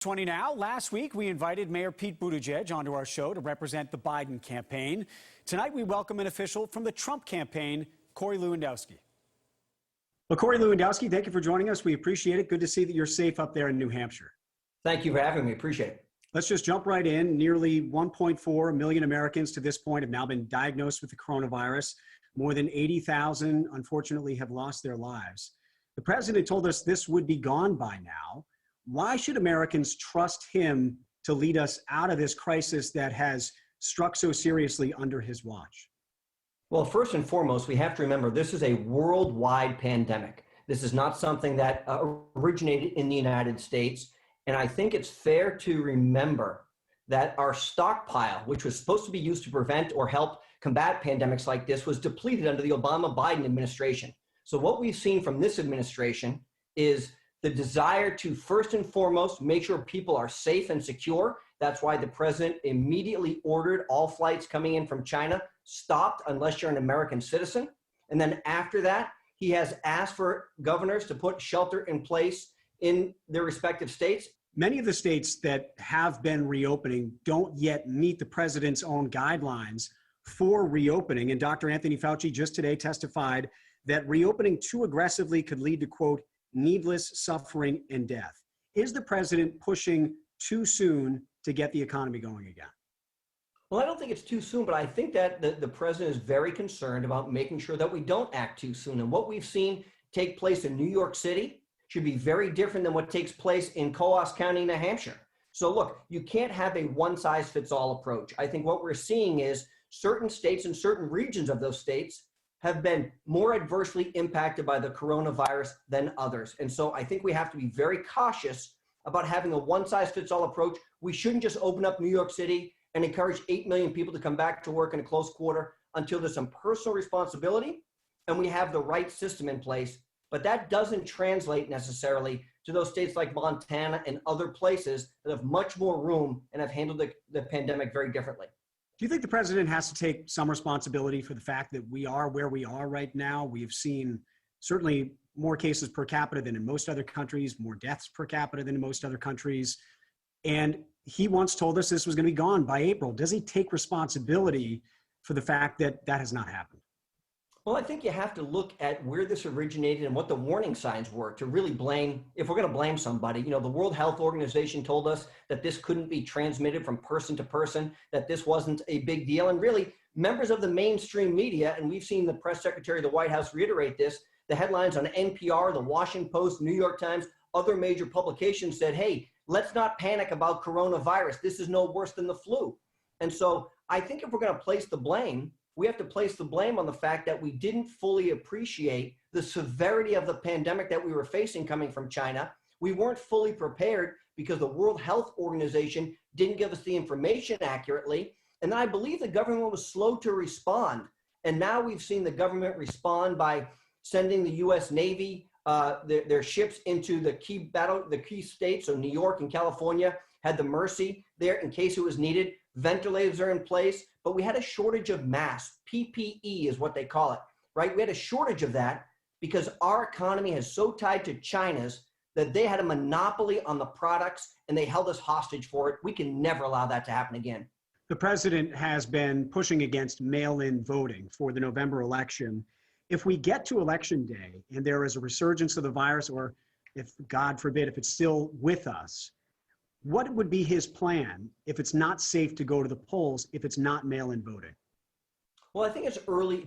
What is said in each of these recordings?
20 now. Last week, we invited Mayor Pete Buttigieg onto our show to represent the Biden campaign. Tonight, we welcome an official from the Trump campaign, Corey Lewandowski. Well, Corey Lewandowski, thank you for joining us. We appreciate it. Good to see that you're safe up there in New Hampshire. Thank you for having me. Appreciate it. Let's just jump right in. Nearly 1.4 million Americans to this point have now been diagnosed with the coronavirus. More than 80,000, unfortunately, have lost their lives. The president told us this would be gone by now. Why should Americans trust him to lead us out of this crisis that has struck so seriously under his watch? Well, first and foremost, we have to remember this is a worldwide pandemic. This is not something that originated in the United States. And I think it's fair to remember that our stockpile, which was supposed to be used to prevent or help combat pandemics like this, was depleted under the Obama-Biden administration. So what we've seen from this administration is the desire to first and foremost make sure people are safe and secure. That's why the president immediately ordered all flights coming in from China stopped unless you're an American citizen. And then after that, he has asked for governors to put shelter in place in their respective states. Many of the states that have been reopening don't yet meet the president's own guidelines for reopening. And Dr. Anthony Fauci just today testified that reopening too aggressively could lead to, quote, needless suffering and death. Is the president pushing too soon to get the economy going again? Well, I don't think it's too soon, but I think that the president is very concerned about making sure that we don't act too soon. And what we've seen take place in New York City should be very different than what takes place in Coos County, New Hampshire. So look, you can't have a one-size-fits-all approach. I think what we're seeing is certain states and certain regions of those states have been more adversely impacted by the coronavirus than others. And so I think we have to be very cautious about having a one-size-fits-all approach. We shouldn't just open up New York City and encourage 8 million people to come back to work in a close quarter until there's some personal responsibility and we have the right system in place. But that doesn't translate necessarily to those states like Montana and other places that have much more room and have handled the pandemic very differently. Do you think the president has to take some responsibility for the fact that we are where we are right now? We've seen certainly more cases per capita than in most other countries, more deaths per capita than in most other countries. And he once told us this was going to be gone by April. Does he take responsibility for the fact that that has not happened? Well, I think you have to look at where this originated and what the warning signs were to really blame, if we're going to blame somebody. You know, the World Health Organization told us that this couldn't be transmitted from person to person, that this wasn't a big deal. And really, members of the mainstream media, and we've seen the press secretary of the White House reiterate this, the headlines on NPR, the Washington Post, New York Times, other major publications said, hey, let's not panic about coronavirus. This is no worse than the flu. And so I think if we're going to place the blame, we have to place the blame on the fact that we didn't fully appreciate the severity of the pandemic that we were facing coming from China. We weren't fully prepared because the World Health Organization didn't give us the information accurately. And I believe the government was slow to respond. And now we've seen the government respond by sending the U.S. Navy, their ships into the key states. So New York and California had the Mercy there in case it was needed. Ventilators are in place, but we had a shortage of masks. PPE is what they call it, right? We had a shortage of that because our economy is so tied to China's that they had a monopoly on the products and they held us hostage for it. We can never allow that to happen again. The president has been pushing against mail-in voting for the November election. If we get to election day and there is a resurgence of the virus, or if, God forbid, if it's still with us, what would be his plan if it's not safe to go to the polls, if it's not mail-in voting? Well, I think it's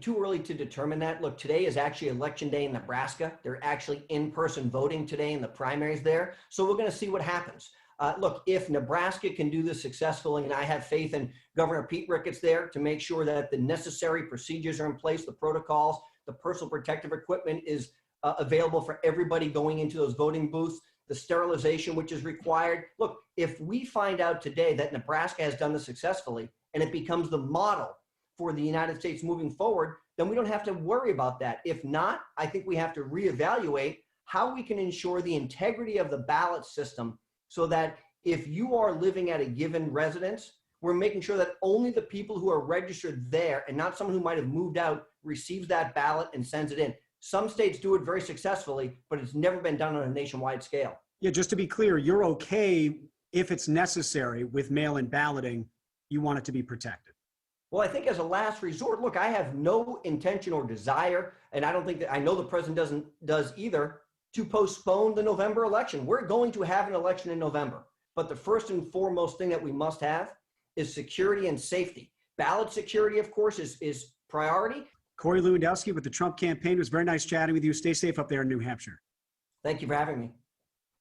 too early to determine that. Look, today is actually election day in Nebraska. They're actually in-person voting today in the primaries there. So we're going to see what happens. Look, if Nebraska can do this successfully, and I have faith in Governor Pete Ricketts there to make sure that the necessary procedures are in place, the protocols, the personal protective equipment is available for everybody going into those voting booths, the sterilization which is required. Look, if we find out today that Nebraska has done this successfully and it becomes the model for the United States moving forward, then we don't have to worry about that. If not, I think we have to reevaluate how we can ensure the integrity of the ballot system so that if you are living at a given residence, we're making sure that only the people who are registered there and not someone who might have moved out receives that ballot and sends it in. Some states do it very successfully, but it's never been done on a nationwide scale. Yeah, just to be clear, you're okay if it's necessary with mail-in balloting, you want it to be protected? Well, I think as a last resort, look, I have no intention or desire, and I don't think that, I know the president does either, to postpone the November election. We're going to have an election in November. But the first and foremost thing that we must have is security and safety. Ballot security, of course, is priority. Corey Lewandowski with the Trump campaign. It was very nice chatting with you. Stay safe up there in New Hampshire. Thank you for having me.